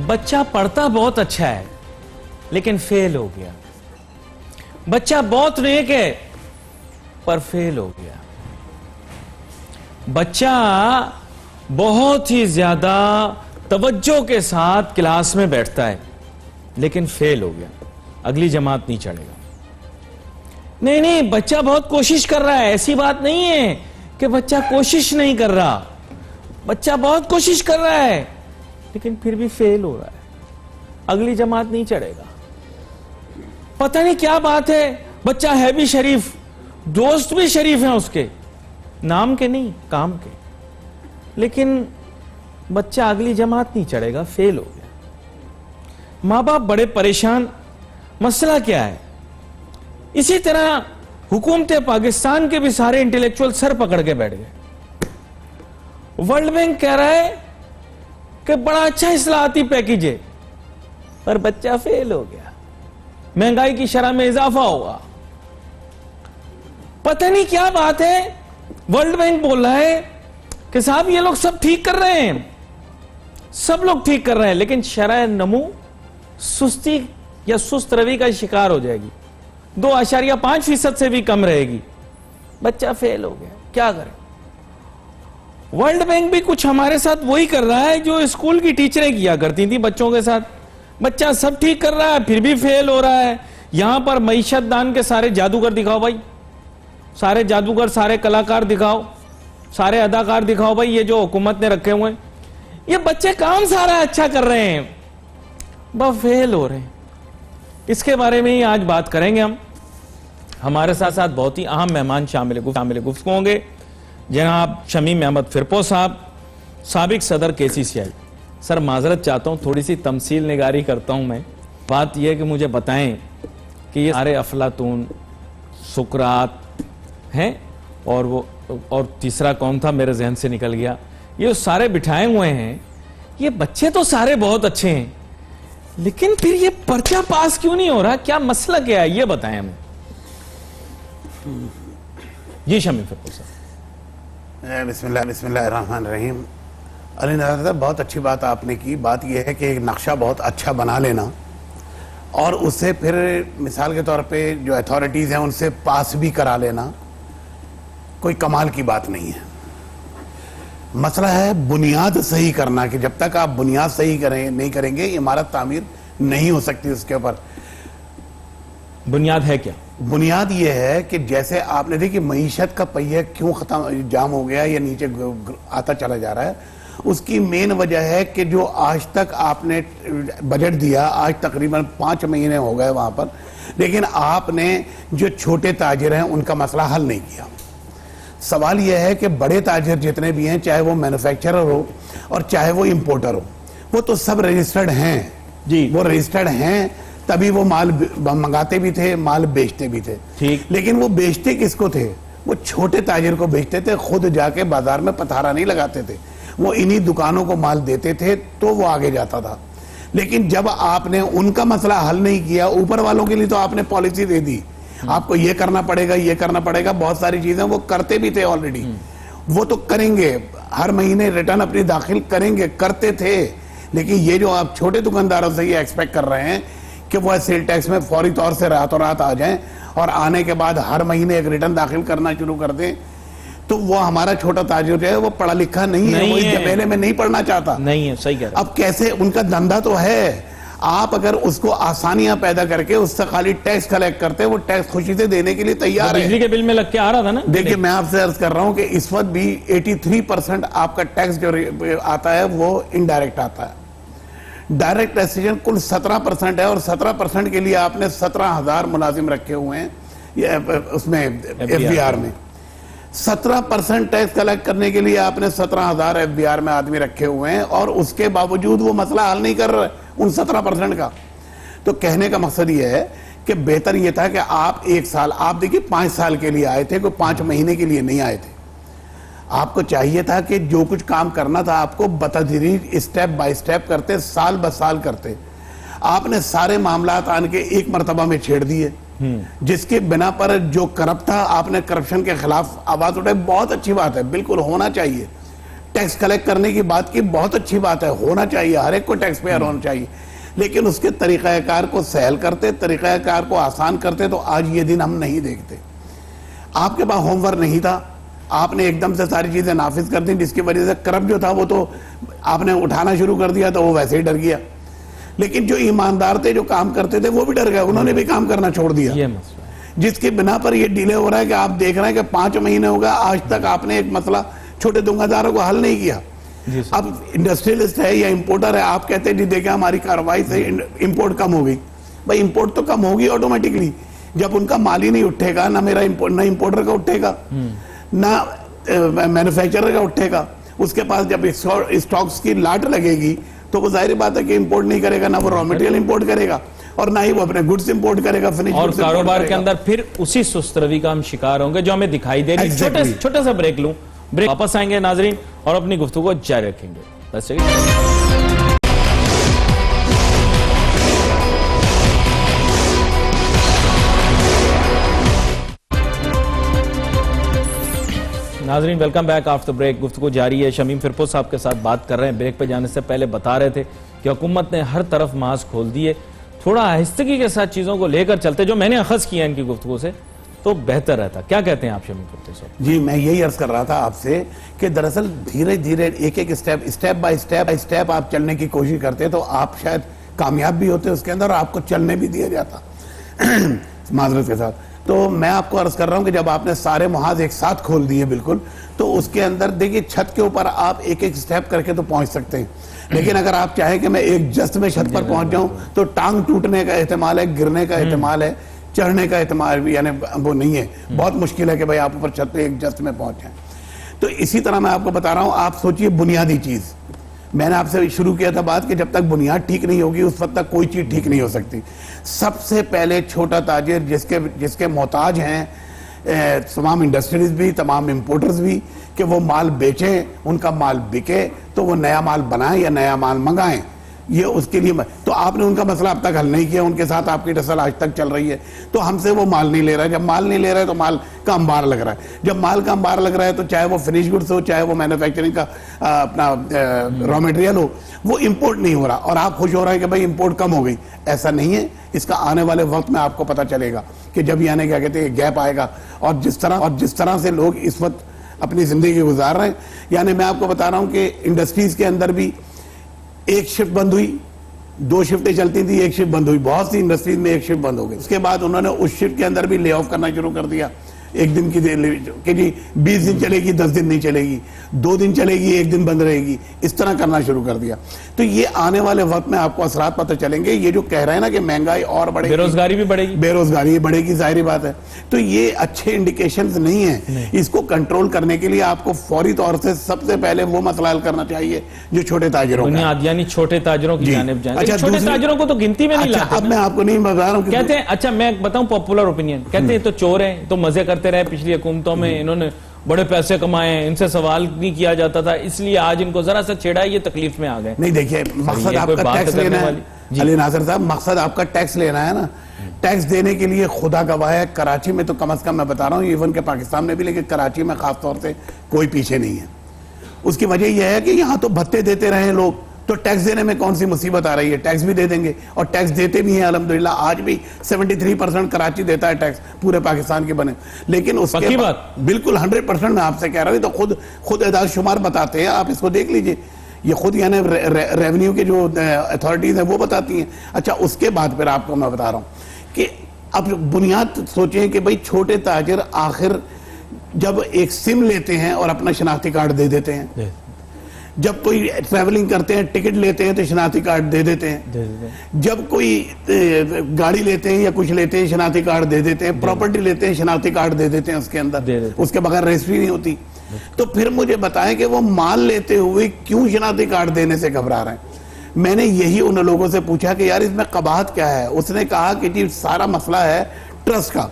बच्चा पढ़ता बहुत अच्छा है लेकिन फेल हो गया। बच्चा बहुत नेक है पर फेल हो गया। बच्चा बहुत ही ज्यादा तवज्जो के साथ क्लास में बैठता है लेकिन फेल हो गया, अगली जमात नहीं चढ़ेगा। नहीं नहीं, बच्चा बहुत कोशिश कर रहा है, ऐसी बात नहीं है कि बच्चा कोशिश नहीं कर रहा। बच्चा बहुत कोशिश कर रहा है लेकिन फिर भी फेल हो रहा है, अगली जमात नहीं चढ़ेगा। पता नहीं क्या बात है, बच्चा है भी शरीफ, दोस्त भी शरीफ हैं उसके, नाम के नहीं काम के, लेकिन बच्चा अगली जमात नहीं चढ़ेगा, फेल हो गया। मां बाप बड़े परेशान, मसला क्या है? इसी तरह हुकूमत पाकिस्तान के भी सारे इंटेलेक्चुअल सर पकड़ के बैठ गए। वर्ल्ड बैंक कह रहा है कि बड़ा अच्छा इस्लाहाती पैकेज है, पर बच्चा फेल हो गया, महंगाई की शरह में इजाफा होगा। पता नहीं क्या बात है, वर्ल्ड बैंक बोल रहा है कि साहब ये लोग सब ठीक कर रहे हैं, सब लोग ठीक कर रहे हैं, लेकिन शरह नमू सुस्ती या सुस्त रवि का शिकार हो जाएगी, 2.5% से भी कम रहेगी। बच्चा फेल हो गया, क्या करें? वर्ल्ड बैंक भी कुछ हमारे साथ वही कर रहा है जो स्कूल की टीचरें किया करती थी बच्चों के साथ। बच्चा सब ठीक कर रहा है फिर भी फेल हो रहा है। यहां पर मईशत दान के सारे जादूगर दिखाओ भाई, सारे जादूगर, सारे कलाकार दिखाओ, सारे अदाकार दिखाओ भाई, ये जो हुकूमत ने रखे हुए हैं। ये बच्चे काम सारा अच्छा कर रहे हैं, बस फेल हो रहे हैं। इसके बारे में ही आज बात करेंगे हम। हमारे साथ साथ बहुत ही अहम मेहमान शामिल गुफ्तगू होंगे। जनाब शमीम अहमद फिरपो साहब, साबिक सदर KCCI। सर माजरत चाहता हूँ, थोड़ी सी तमसील निगारी करता हूँ मैं। बात यह है कि मुझे बताएं कि ये सारे अफलातून, सुकरात हैं और तीसरा कौन था मेरे जहन से निकल गया, ये सारे बिठाए हुए हैं। ये बच्चे तो सारे बहुत अच्छे हैं लेकिन फिर ये पर्चा पास क्यों नहीं हो रहा? क्या मसला क्या है, ये बताएं हमें। जी शमीम फिरपो साहब। बिस्मिल्लाहिर्रहमानिर्रहीम। अली नज़र साहब, बहुत अच्छी बात आपने की। बात यह है कि एक नक्शा बहुत अच्छा बना लेना और उससे फिर मिसाल के तौर पे जो अथॉरिटीज़ हैं उनसे पास भी करा लेना कोई कमाल की बात नहीं है। मसला है बुनियाद सही करना, कि जब तक आप बुनियाद सही नहीं करेंगे इमारत तामीर नहीं हो सकती। उसके ऊपर बुनियाद है क्या? बुनियाद यह है कि जैसे आपने देखिए मईशत का पहिया क्यों खत्म जाम हो गया या नीचे आता चला जा रहा है, उसकी मेन वजह है कि जो आज तक आपने बजट दिया, आज तकरीबन 5 महीने हो गए वहां पर, लेकिन आपने जो छोटे ताजिर हैं उनका मसला हल नहीं किया। सवाल यह है कि बड़े ताजिर जितने भी हैं, चाहे वो मैन्युफैक्चरर हो और चाहे वो इंपोर्टर हो, वो तो सब रजिस्टर्ड हैं जी, वो रजिस्टर्ड हैं, तभी वो माल मंगाते भी थे, माल बेचते भी थे। ठीक, लेकिन वो बेचते किसको थे? वो छोटे ताजिर को बेचते थे, खुद जाके बाजार में पथारा नहीं लगाते थे। वो इन्हीं दुकानों को माल देते थे तो वो आगे जाता था। लेकिन जब आपने उनका मसला हल नहीं किया, ऊपर वालों के लिए तो आपने पॉलिसी दे दी, आपको ये करना पड़ेगा, ये करना पड़ेगा, बहुत सारी चीजें वो करते भी थे ऑलरेडी, वो तो करेंगे, हर महीने रिटर्न अपनी दाखिल करेंगे, करते थे। लेकिन ये जो आप छोटे दुकानदारों से ये एक्सपेक्ट कर रहे हैं कि वो सेल टैक्स में फौरी तौर से रातों रात आ जाएं और आने के बाद हर महीने एक रिटर्न दाखिल करना शुरू कर दें, तो वो हमारा छोटा ताजिर है, वो पढ़ा लिखा नहीं है, वो इस जमेले में नहीं पढ़ना चाहता। नहीं है, सही कह रहे हैं। अब कैसे? उनका धंधा तो है, आप अगर उसको आसानियां पैदा करके उससे खाली टैक्स कलेक्ट करते, वो टैक्स खुशी से देने के लिए तैयार है। बिजली के बिल में लग के आ रहा था ना। देखिए मैं आपसे अर्ज कर रहा हूं कि इस वक्त भी 83% आपका टैक्स जो आता है वो इनडायरेक्ट आता है। डायरेक्ट टैक्सेशन कुल 17% है और 17% के लिए आपने 17,000 मुलाजिम रखे हुए हैं उसमें FBR में। 17% टैक्स कलेक्ट करने के लिए आपने 17,000 FBR में आदमी रखे हुए हैं और उसके बावजूद वो मसला हल नहीं कर रहे उन 17% का। तो कहने का मकसद ये है कि बेहतर ये था कि आप 1 साल, आप देखिए 5 साल के लिए आए थे, कोई 5 महीने के लिए नहीं आए थे। आपको चाहिए था कि जो कुछ काम करना था आपको बतदरीज स्टेप बाय स्टेप करते, साल ब साल करते। आपने सारे मामला आन के एक मरतबा में छेड़ दिए, जिसके बिना पर जो करप्ट था आपने करप्शन के खिलाफ आवाज उठाई। बहुत अच्छी बात है, बिल्कुल होना चाहिए। टैक्स कलेक्ट करने की बात की, बहुत अच्छी बात है, होना चाहिए, हर एक को टैक्स पेयर होना चाहिए, लेकिन उसके तरीकाकार को सहल करते, तरीकाकार को आसान करते, तो आज ये दिन हम नहीं देखते। आपके पास होमवर्क नहीं था, आपने एकदम से सारी चीजें नाफिज कर दी, जिसकी वजह से करप्ट जो था वो तो आपने उठाना शुरू कर दिया, तो वो वैसे ही डर गया। लेकिन जो ईमानदार थे, जो काम करते थे, वो भी डर गए, उन्होंने भी काम करना छोड़ दिया। ये मसला जिसके बिना पर ये डिले हो रहा है कि आप देख रहे हैं कि 5 महीने हो गए, आज तक आपने एक मसला छोटे दुकानदारों को हल नहीं किया। अब इंडस्ट्रियलिस्ट है या इंपोर्टर है, आप कहते हैं जी देखें हमारी कार्रवाई से इंपोर्ट कम हो गई। भाई इंपोर्ट तो कम होगी ऑटोमेटिकली, जब उनका माल ही नहीं उठेगा, ना मेरा ना इंपोर्टर का उठेगा, ना मैन्युफैक्चरर का उठेगा। उसके पास जब स्टॉक्स की लाट लगेगी तो वो जाहिर बात है कि इंपोर्ट नहीं करेगा, ना वो रॉ मटेरियल इंपोर्ट करेगा और ना ही वो अपने गुड्स इंपोर्ट करेगा, फिनिश और कारोबार के अंदर फिर उसी सुस्त रवि का हम शिकार होंगे जो हमें दिखाई दे रही है। Exactly. छोटा सा ब्रेक लूं, ब्रेक वापस आएंगे नाजरीन और अपनी गुफ्तगू को जारी रखेंगे। बस नाजरीन वेलकम बैक आफ्टर ब्रेक। गुफ्तगू जारी है। शमीम फिरपोश साहब के साथ बात कर रहे हैं। ब्रेक पे जाने से पहले बता रहे थे कि हुकूमत ने हर तरफ मास्क खोल दिए, थोड़ा आहिस्तगी के साथ चीजों को लेकर चलते, जो मैंने अखज़ किया इनकी गुफ्तगू से, तो बेहतर रहता। क्या कहते हैं आप शमीम फिरपोश साहब? जी मैं यही अर्ज कर रहा था आपसे कि दरअसल धीरे धीरे एक एक स्टेप बाय स्टेप आप चलने की कोशिश करते तो आप शायद कामयाब भी होते उसके अंदर और आपको चलने भी दिया जाता माजरत के साथ। तो मैं आपको अर्ज कर रहा हूं कि जब आपने सारे महाज एक साथ खोल दिए बिल्कुल, तो उसके अंदर देखिए छत के ऊपर आप एक एक स्टेप करके तो पहुंच सकते हैं, लेकिन अगर आप चाहें कि मैं एक जस्ट में छत पर पहुंच जाऊं तो टांग टूटने का एहतमाल है, गिरने का एहतमाल है, चढ़ने का एहतमाल भी यानी वो नहीं है। बहुत मुश्किल है कि भाई आप ऊपर छत पे एक जस्ट में पहुंच जाएं। तो इसी तरह मैं आपको बता रहा हूं, आप सोचिए बुनियादी चीज, मैंने आपसे शुरू किया था बात कि जब तक बुनियाद ठीक नहीं होगी उस वक्त तक कोई चीज ठीक नहीं हो सकती। सबसे पहले छोटा ताजिर जिसके मोहताज हैं तमाम इंडस्ट्रीज भी, तमाम इंपोर्टर्स भी, कि वो माल बेचें, उनका माल बिके, तो वो नया माल बनाएं या नया माल मंगाएं, ये उसके लिए। तो आपने उनका मसला अब तक हल नहीं किया, उनके साथ आपकी टसल आज तक चल रही है, तो हमसे वो माल नहीं ले रहा है। जब माल नहीं ले रहा है तो माल का अंबार लग रहा है। जब माल का अंबार लग रहा है तो चाहे वो फिनिश गुड्स हो, चाहे वो मैन्युफैक्चरिंग का अपना रॉ मटेरियल हो, वो इंपोर्ट नहीं हो रहा और आप खुश हो रहे हैं कि भाई इंपोर्ट कम हो गई। ऐसा नहीं है, इसका आने वाले वक्त में आपको पता चलेगा कि जब यानी क्या कहते हैं गैप आएगा। और जिस तरह से लोग इस वक्त अपनी जिंदगी गुजार रहे हैं, यानी मैं आपको बता रहा हूं कि इंडस्ट्रीज के अंदर भी एक शिफ्ट बंद हुई, 2 शिफ्टें चलती थी, एक शिफ्ट बंद हुई, बहुत सी इंडस्ट्रीज में एक शिफ्ट बंद हो गई। उसके बाद उन्होंने उस शिफ्ट के अंदर भी ले ऑफ करना शुरू कर दिया, एक दिन की कि जी 20 दिन चलेगी, 10 दिन नहीं चलेगी, 2 दिन चलेगी, 1 दिन बंद रहेगी, इस तरह करना शुरू कर दिया। तो ये आने वाले वक्त में आपको असरात पता चलेंगे। ये जो कह रहे हैं ना कि महंगाई और बढ़ेगी, बेरोजगारी भी बढ़ेगी, बेरोजगारी बढ़ेगी, जाहिर बात है, तो ये अच्छे इंडिकेशंस नहीं है। इसको कंट्रोल करने के लिए आपको फौरी तौर से सबसे पहले वो मसला हल करना चाहिए जो छोटे ताजिरों का, यानी छोटे ताजिरों की जानिब जाए। अच्छा, छोटे ताजिरों को तो गिनती में नहीं लाते। अब मैं आपको नहीं बता रहा हूँ, कहते हैं, अच्छा मैं बताऊं पॉपुलर ओपिनियन, कहते हैं तो चोर हैं, तो मजे करते रहे पिछली हुकूमतों में, इन्होंने बड़े पैसे कमाए, इनसे सवाल नहीं किया जाता था, इसलिए आज इनको जरा सा छेड़ा, ये तकलीफ में आ गए। नहीं देखिए, मकसद आपका टैक्स लेना है अली नासिर साहब, मकसद आपका टैक्स लेना है ना। टैक्स देने के लिए खुदा गवाह है, कराची में तो कम से कम मैं बता रहा हूँ, इवन के पाकिस्तान में भी, लेकिन कराची में खास तौर से कोई पीछे नहीं है। उसकी वजह यह है कि यहाँ तो भत्ते देते रहे लोग, तो टैक्स देने में कौन सी मुसीबत आ रही है? टैक्स भी दे देंगे और टैक्स देते भी हैं अल्हम्दुलिल्लाह। आज भी 73% कराची देता है टैक्स पूरे पाकिस्तान के बने, लेकिन उसके बाद बिल्कुल 100% मैं आपसे कह रहा हूँ, तो खुद एदाद शुमार बताते हैं, आप इसको देख लीजिए, ये खुद यानी रेवेन्यू के जो अथॉरिटीज हैं वो बताती हैं। अच्छा, उसके बाद फिर आपको मैं बता रहा हूँ कि अब बुनियाद सोचें कि भाई छोटे ताजिर आखिर जब एक सिम लेते हैं और अपना शनाख्ती कार्ड दे देते हैं, जब कोई ट्रैवलिंग करते हैं टिकट लेते हैं तो शनाख्ती कार्ड दे देते हैं, जब कोई गाड़ी लेते हैं या कुछ लेते हैं शनाख्ती कार्ड दे देते हैं, प्रॉपर्टी लेते हैं शनाख्ती कार्ड दे देते हैं उसके अंदर, उसके बगैर रजिस्ट्री नहीं होती। तो फिर मुझे बताएं कि वो माल लेते हुए क्यों शनाख्ती कार्ड देने से घबरा रहे हैं। मैंने यही उन लोगों से पूछा कि यार इसमें कबाहत क्या है। उसने कहा कि जी सारा मसला है ट्रस्ट का,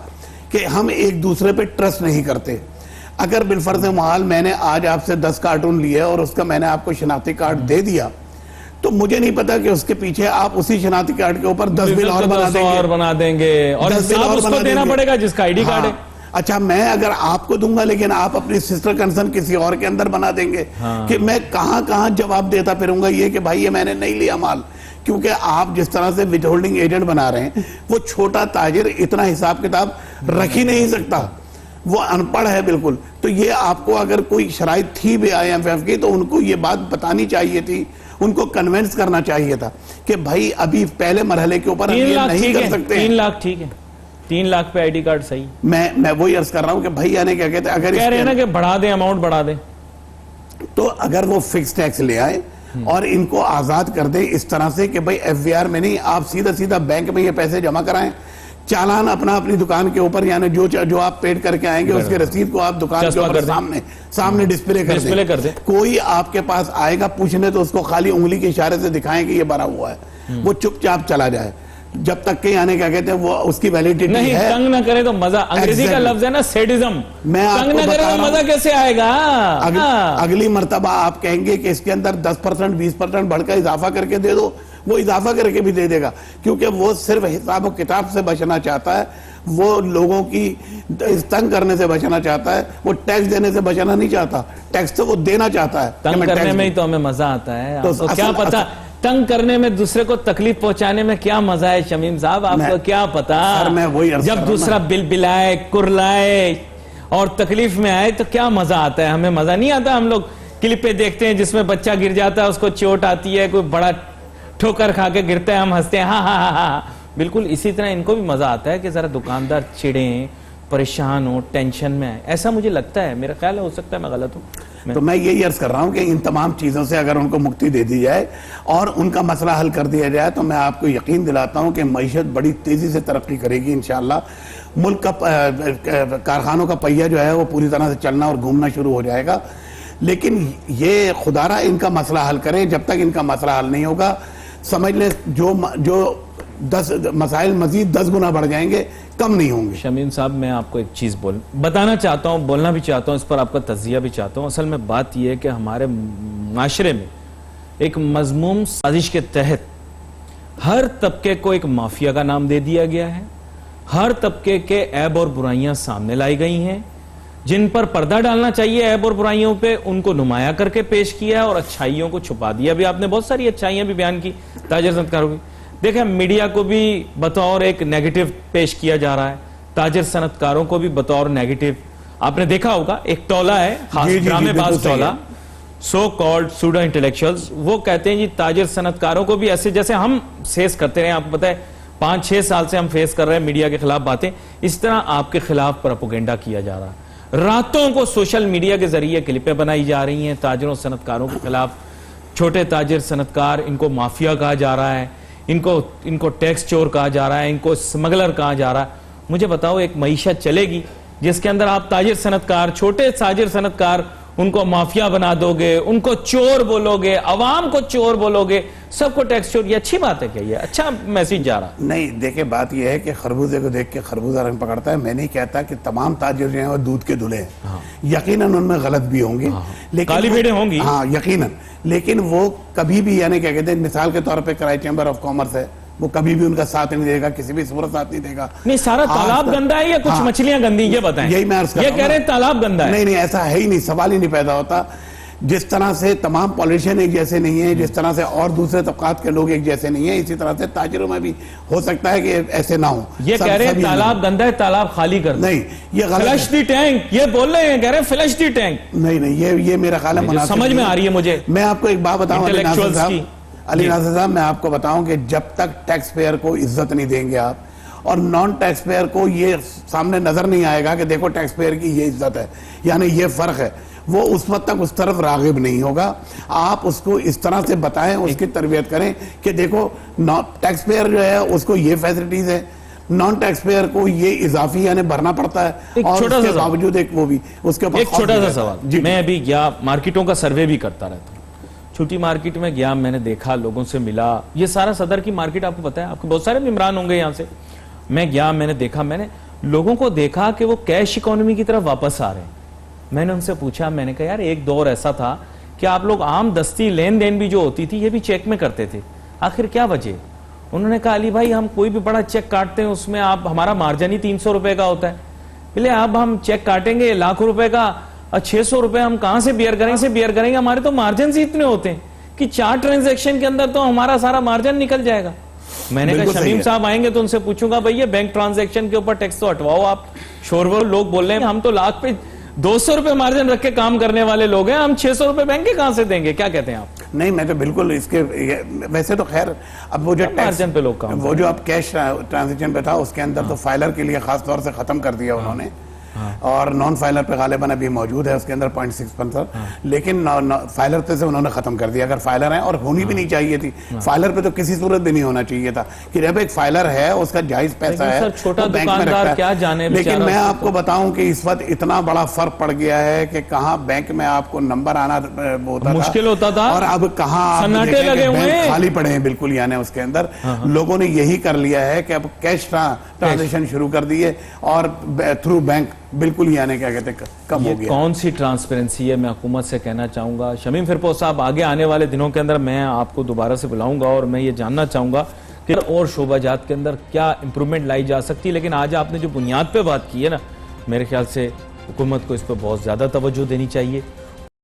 कि हम एक दूसरे पे ट्रस्ट नहीं करते। अगर बिलफर्ज महाल मैंने आज आपसे 10 कार्टून लिए और उसका मैंने आपको शनाख्ती कार्ड दे दिया, तो मुझे नहीं पता कि उसके पीछे आप उसी शनाख्ती कार्ड के ऊपर 10 बिल और बना देंगे और उसको देना पड़ेगा जिसका आईडी कार्ड है। अच्छा मैं अगर आपको दूंगा लेकिन आप अपनी सिस्टर कंसर्न किसी और के अंदर बना देंगे, कि मैं कहां कहां जवाब देता फिरूंगा ये कि भाई ये मैंने नहीं लिया माल। क्योंकि आप जिस तरह से विद होल्डिंग एजेंट बना रहे हैं, वो छोटा ताजिर इतना हिसाब किताब रख ही नहीं सकता, वो अनपढ़ है बिल्कुल। तो ये आपको अगर कोई शराइत थी भी IMF की तो उनको ये बात बतानी चाहिए थी, उनको कन्विंस करना चाहिए था कि भाई अभी पहले मरहले के ऊपर हम ये नहीं कर सकते। 3 लाख ठीक है, 3 लाख पे ID कार्ड सही। मैं वही अर्ज कर रहा हूं कि भैया ने क्या कहते हैं, अगर कह रहे हैं ना कि बढ़ा दें, अमाउंट बढ़ा दें, तो अगर वो फिक्स टैक्स ले आए और इनको आजाद कर दे इस तरह से कि भाई FVR में नहीं, आप सीधा सीधा बैंक में ये पैसे जमा कराएं, चालान अपना अपनी दुकान के ऊपर, यानी जो आप पेड करके आएंगे उसके रसीद को आप दुकान के ऊपर सामने डिस्प्ले कर दें। कोई आपके पास आएगा पूछने तो उसको खाली उंगली के इशारे से दिखाएं कि ये भरा हुआ है, वो चुपचाप चला जाए जब तक के यानी क्या कहते हैं वो उसकी वैलिडिटी नहीं है। तंग ना करे तो मजा, अंग्रेजी का लफ्ज है ना सेडिज्म, मैं तंग ना करे तो मजा कैसे आएगा? अगली मर्तबा आप कहेंगे कि इसके अंदर 10% 20% बढ़कर इजाफा करके दे दो, वो इजाफा करके भी दे देगा, क्योंकि वो सिर्फ हिसाब और किताब से बचना चाहता है, वो लोगों की तंग करने से बचना चाहता है, वो टैक्स देने से बचना नहीं चाहता, टैक्स तो वो देना चाहता है। तंग करने में ही तो हमें मजा आता है, तो क्या पता तंग करने में, दूसरे को तकलीफ पहुंचाने में क्या मजा है शमीम साहब, आपको क्या पता? मैं वही जब दूसरा बिल बिलाए, कुरलाए और तकलीफ में आए तो क्या मजा आता है? हमें मजा नहीं आता। हम लोग क्लिपें देखते हैं जिसमें बच्चा गिर जाता है, उसको चोट आती है, कोई बड़ा ठोकर खा के गिरता है, हम हंसते हैं, हाँ हाँ हाँ हाँ। बिल्कुल इसी तरह इनको भी मजा आता है कि जरा दुकानदार चिड़े, परेशान हो, टेंशन में आए, ऐसा मुझे लगता है। मेरा ख्याल है, हो सकता है मैं गलत हूं। तो मैं यही अर्ज कर रहा हूं कि इन तमाम चीजों से अगर उनको मुक्ति दे दी जाए और उनका मसला हल कर दिया जाए तो मैं आपको यकीन दिलाता हूं कि मईशत बड़ी तेजी से तरक्की करेगी इंशाअल्लाह। मुल्क का कारखानों का पहिया जो है वो पूरी तरह से चलना और घूमना शुरू हो जाएगा। लेकिन ये खुदारा इनका मसला हल करें, जब तक इनका मसला हल नहीं होगा समझ ले जो 10 मसाइल मजीद 10 गुना बढ़ जाएंगे, कम नहीं होंगे। शमीम साहब मैं आपको एक चीज बताना चाहता हूं, बोलना भी चाहता हूं, इस पर आपका तज्जिया भी चाहता हूं। असल में बात यह है कि हमारे माशरे में एक मजमूम साजिश के तहत हर तबके को एक माफिया का नाम दे दिया गया है, हर तबके के ऐब और बुराइयां सामने लाई गई हैं, जिन पर पर्दा डालना चाहिए ऐब और बुराइयों पे उनको नुमाया करके पेश किया है और अच्छाइयों को छुपा दिया। अभी आपने बहुत सारी अच्छाइयां भी बयान की ताजिर सनतकारों की। देखें, मीडिया को भी बतौर एक नेगेटिव पेश किया जा रहा है, ताजिर सनतकारों को भी बतौर नेगेटिव। आपने देखा होगा एक टोला है, खास ड्रामेबाज टोला, सो कॉल्ड सूडो इंटेलेक्चुअल्स, वो कहते हैं जी ताजिर सनतकारों को भी ऐसे जैसे हम फेस करते रहे, आपको पता है 5-6 साल से हम फेस कर रहे हैं मीडिया के खिलाफ बातें, इस तरह आपके खिलाफ प्रोपेगेंडा किया जा रहा है। रातों को सोशल मीडिया के जरिए क्लिपें बनाई जा रही हैं ताजिरों सनतकारों के खिलाफ। छोटे ताजिर सनतकार, इनको माफिया कहा जा रहा है, इनको टैक्स चोर कहा जा रहा है, इनको स्मगलर कहा जा रहा है। मुझे बताओ एक मईशत चलेगी जिसके अंदर आप ताजिर सनतकार, छोटे ताजिर सनतकार, उनको माफिया बना दोगे, उनको चोर बोलोगे, अवाम को चोर बोलोगे, सबको टैक्स चोर? ये अच्छी बात है क्या? ये अच्छा मैसेज जा रहा? नहीं, देखिए बात ये है कि खरबूजे को देख के खरबूजा रंग पकड़ता है। मैं नहीं कहता कि तमाम ताजिर जो हैं वो दूध के धुले हैं। हाँ। यकीनन उनमें गलत भी होंगे। हाँ। लेकिन काली भेड़ें होंगी। हाँ यकीनन, लेकिन वो कभी भी यानी क्या कहते हैं, मिसाल के तौर पर कराची चैम्बर ऑफ कॉमर्स है, वो कभी भी उनका साथ नहीं देगा, किसी भी सूरत साथ नहीं देगा। नहीं, सारा तालाब गंदा है या कुछ मछलियां गंदी, ये बताएं। यही मैं अर्ज कर रहा हूं। ये कह रहे हैं तालाब गंदा है। नहीं, ऐसा है ही नहीं, सवाल ही नहीं पैदा होता। जिस तरह से तमाम पॉलिटिशियन एक जैसे नहीं है, जिस तरह से और दूसरे तबकात के लोग एक जैसे नहीं है, इसी तरह से ताजिरों में भी हो सकता है कि ऐसे ना हो। ये कह रहे हैं तालाब गंदा है, तालाब खाली कर दो। नहीं, ये गलत। फ्लश द टैंक, ये बोल रहे हैं, कह रहे हैं फ्लश द टैंक। नहीं, ये मेरा ख्याल है, समझ में आ रही है मुझे। मैं आपको एक बात बताऊं अली नासिर साहब, मैं आपको बताऊं कि जब तक टैक्स पेयर को इज्जत नहीं देंगे आप, और नॉन टैक्स पेयर को ये सामने नजर नहीं आएगा कि देखो टैक्स पेयर की ये इज्जत है, यानी ये फर्क है, वो उस वक्त तक उस तरफ रागिब नहीं होगा। आप उसको इस तरह से बताएं, उसकी तरबियत करें कि देखो टैक्स पेयर जो है उसको ये फैसिलिटीज है, नॉन टैक्स पेयर को ये इजाफी यानी भरना पड़ता है, और उसके बावजूद एक वो भी उसके ऊपर। एक छोटा सा सवाल, मैं अभी गया मार्केटों का सर्वे भी करता रहता हूँ, छोटी मार्केट में गया, मैंने देखा, लोगों से मिला। ये सारा सदर की मार्केट आपको पता है, आपको बहुत सारे मेम्बरान होंगे यहाँ से। मैं गया, मैंने देखा, मैंने लोगों को देखा कि वो कैश इकोनॉमी की तरफ वापस आ रहे हैं। मैंने उनसे पूछा, मैंने कहा यार एक दौर ऐसा था कि आप लोग आम दस्ती लेन देन भी जो होती थी ये भी चेक में करते थे, आखिर क्या वजह? उन्होंने कहा अली भाई हम कोई भी बड़ा चेक काटते हैं उसमें आप हमारा मार्जिन ही 300 रुपए का होता है। बोले अब हम चेक काटेंगे लाखों रुपए का और 600 रुपए हम कहां से बियर करेंगे, हमारे तो मार्जिन ही इतने होते हैं कि 4 ट्रांजैक्शन के अंदर तो हमारा सारा मार्जिन निकल जाएगा। मैंने कहा शमीम साहब आएंगे तो उनसे पूछूंगा भैया बैंक ट्रांजैक्शन के ऊपर टैक्स तो हटवाओ आप। शोरबोल लोग बोल रहे हैं हम तो लाख पे 200 रुपए मार्जिन रख के काम करने वाले लोग हैं, हम 600 रुपए बैंक के कहां से देंगे, क्या कहते हैं आप? नहीं, मैं तो बिल्कुल इसके वैसे तो खैर अब वो जो मार्जिन पे लोग काम वो जो अब कैश ट्रांजैक्शन पे था उसके अंदर तो फाइलर के लिए खास तौर से खत्म कर दिया उन्होंने, और नॉन फाइलर पे गालिबन अभी मौजूद है उसके अंदर 0.6%, लेकिन फाइलर पे से उन्होंने खत्म कर दिया। अगर फाइलर है, और होनी भी नहीं चाहिए थी, फाइलर पे तो किसी सूरत भी नहीं होना चाहिए था कि जब एक फाइलर है उसका जायज पैसा है छोटा दुकानदार क्या जाने। लेकिन मैं आपको बताऊं कि इस वक्त इतना बड़ा फर्क पड़ गया है कि कहाँ बैंक में आपको नंबर आना मुश्किल होता था और अब कहाँ सन्नाटे लगे हुए हैं, खाली पड़े हैं बिल्कुल। यानी उसके अंदर लोगों ने यही कर लिया है कि अब कैश ट्रांजेक्शन शुरू कर दिए और थ्रू बैंक बिल्कुल यानी क्या कहते हैं कम हो गया। कौन सी ट्रांसपेरेंसी है, मैं हुकूमत से कहना चाहूंगा। शमीम फिरपोश साहब, आगे आने वाले दिनों के अंदर मैं आपको दोबारा से बुलाऊंगा और मैं ये जानना चाहूंगा कि और शोबाजात के अंदर क्या इंप्रूवमेंट लाई जा सकती है। लेकिन आज आपने जो बुनियाद पे बात की है ना, मेरे ख्याल से हुकूमत को इस पर बहुत ज्यादा तवज्जो देनी चाहिए।